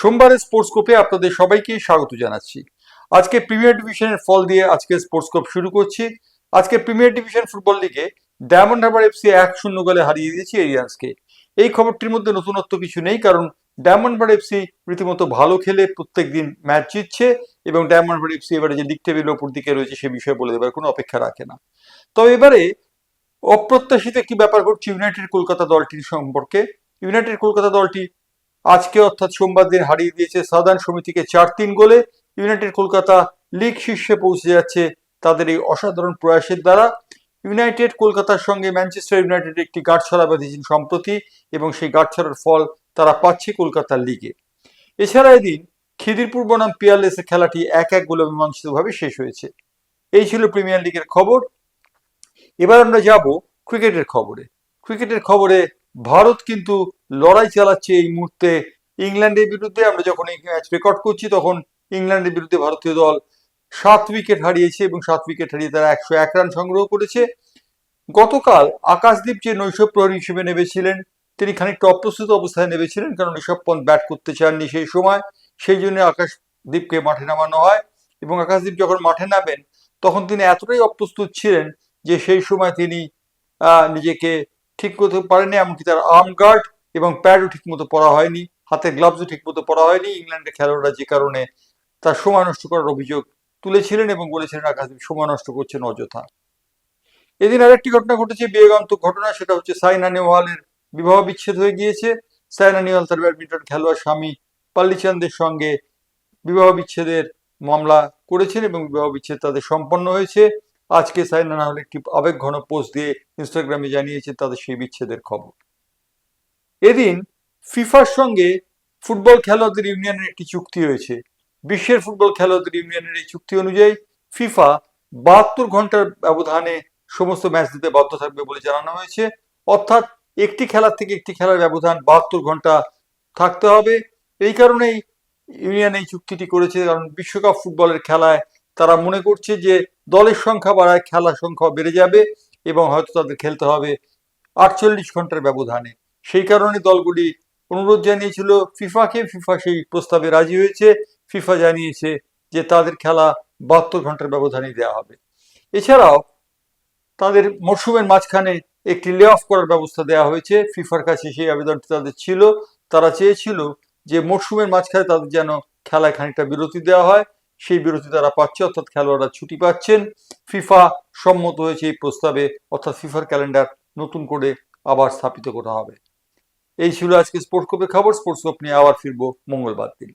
সোমবারের স্পোর্টস কোপে আপনাদের সবাইকে স্বাগত জানাচ্ছি। আজকে প্রিমিয়ার ডিভিশনের ফল দিয়ে আজকে স্পোর্টস কোপ শুরু করছি। আজকে প্রিমিয়ার ডিভিশন ফুটবল লিগে ডায়মন্ড হারবার এফসি 1-0 গোলে হারিয়ে দিয়েছে এরিয়ান্সকে। এই খবরটির মধ্যে নতুনত্ব কিছু নেই, কারণ ডায়মন্ড হারবার এফসি রীতিমতো ভালো খেলে প্রত্যেক দিন ম্যাচ জিতছে এবং ডায়মন্ড হারবার এফসি এবারে যে লিগ টেবিলের ওপর দিকে রয়েছে সে বিষয়ে বলে দেবার কোনো অপেক্ষা রাখে না। তবে এবারে অপ্রত্যাশিত একটি ব্যাপার ঘটছে ইউনাইটেড কলকাতা দলটির সম্পর্কে। ইউনাইটেড কলকাতা দলটি আজকে অর্থাৎ সোমবার দিন হারিয়ে দিয়েছে সাদার্ন সমিতিকে 4-3 গোলে। ইউনাইটেড কলকাতা লিগ শীর্ষে পৌঁছে যাচ্ছে তাদের এই অসাধারণ প্রয়াসের দ্বারা। ইউনাইটেড কলকাতার সঙ্গে ম্যানচেস্টার ইউনাইটেড একটি গাঁটছড়া বেঁধেছেন সম্প্রতি এবং সেই গাঁটছড়ার ফল তারা পাচ্ছে কলকাতার লিগে। এছাড়া এদিন খিদিরপুর বনাম পিয়ারলেস খেলাটি 1-1 গোলে মীমাংসিতভাবে শেষ হয়েছে। এই ছিল প্রিমিয়ার লিগের খবর। এবার আমরা যাব ক্রিকেটের খবরে। ক্রিকেটের খবরে ভারত কিন্তু লড়াই চালাচ্ছে এই মুহূর্তে ইংল্যান্ডের বিরুদ্ধে। আমরা যখন এই ম্যাচ রেকর্ড করছি তখন ইংল্যান্ডের বিরুদ্ধে ভারতীয় দল 7 উইকেট হারিয়েছে এবং 7 উইকেট হারিয়ে তারা 101 রান সংগ্রহ করেছে। গতকাল আকাশদীপ যে নৈশ প্রহরী হিসেবে নেমেছিলেন তিনি খানিকটা অপ্রস্তুত অবস্থায় নেমেছিলেন, কারণ ঋষভ পন্থ ব্যাট করতে চাননি সেই সময়। সেই জন্য আকাশদীপকে মাঠে নামানো হয় এবং আকাশদীপ যখন মাঠে নামেন তখন তিনি এতটাই অপ্রস্তুত ছিলেন যে সেই সময় তিনি নিজেকে ঠিক করতে পারেনি, এমনকি তার আর্ম গার্ড এবং প্যাডও ঠিক মতো পরা হয়নি, হাতের গ্লাভসও ঠিক মতো পরা হয়নি। ইংল্যান্ডের খেলোয়াড়রা যে কারণে তার সময় নষ্ট করার অভিযোগ তুলেছিলেন এবং বলেছিলেন আকাশদীপ সময় নষ্ট করছেন অযথা। এদিন আরেকটি ঘটনা ঘটেছে, বিয়োগান্তক ঘটনা। সেটা হচ্ছে সাইনা নেহওয়ালের বিবাহ বিচ্ছেদ হয়ে গিয়েছে। সাইনা নেহওয়াল তার ব্যাডমিন্টন খেলোয়াড় স্বামী পাল্লিচান্দের সঙ্গে বিবাহ বিচ্ছেদের মামলা করেছেন এবং বিবাহ বিচ্ছেদ তাদের সম্পন্ন হয়েছে। আজকে সাইনা নেহওয়াল একটি আবেগঘন পোস্ট দিয়ে ইনস্টাগ্রামে জানিয়েছে তাদের সেই বিচ্ছেদের খবর। এদিন ফিফার সঙ্গে ফুটবল খেলোয়াড়দের ইউনিয়নের একটি চুক্তি হয়েছে। বিশ্বের ফুটবল খেলোয়াড়দের ইউনিয়নের এই চুক্তি অনুযায়ী ফিফা 72 ঘন্টার ব্যবধানে সমস্ত ম্যাচ দিতে বাধ্য থাকবে বলে জানানো হয়েছে। অর্থাৎ একটি খেলার থেকে একটি খেলার ব্যবধান 72 ঘন্টা থাকতে হবে। এই কারণেই ইউনিয়ন এই চুক্তিটি করেছে, কারণ বিশ্বকাপ ফুটবলের খেলায় তারা মনে করছে যে দলের সংখ্যা বাড়ায় খেলার সংখ্যা বেড়ে যাবে এবং হয়তো তাদের খেলতে হবে 48 ঘন্টার ব্যবধানে। সেই কারণে দলগুলি অনুরোধ জানিয়েছিল ফিফাকে। ফিফা সেই প্রস্তাবে রাজি হয়েছে। ফিফা জানিয়েছে যে তাদের খেলা 72 ঘন্টার ব্যবধানেই দেওয়া হবে। এছাড়াও তাদের মরশুমের মাঝখানে একটি লে অফ করার ব্যবস্থা দেওয়া হয়েছে। ফিফার কাছে সেই আবেদনটি তাদের ছিল। তারা চেয়েছিল যে মরশুমের মাঝখানে তাদের যেন খেলায় খানিকটা বিরতি দেওয়া হয়। সেই বিরতি তারা পাচ্ছে, অর্থাৎ খেলোয়াড়রা ছুটি পাচ্ছেন। ফিফা সম্মত হয়েছে এই প্রস্তাবে, অর্থাৎ ফিফার ক্যালেন্ডার নতুন করে আবার স্থাপিত করা হবে। এই ছিল আজকে স্পোর্টস কোপের খবর। স্পোর্টস কোপ নিয়ে আবার ফিরবো মঙ্গলবার দিন।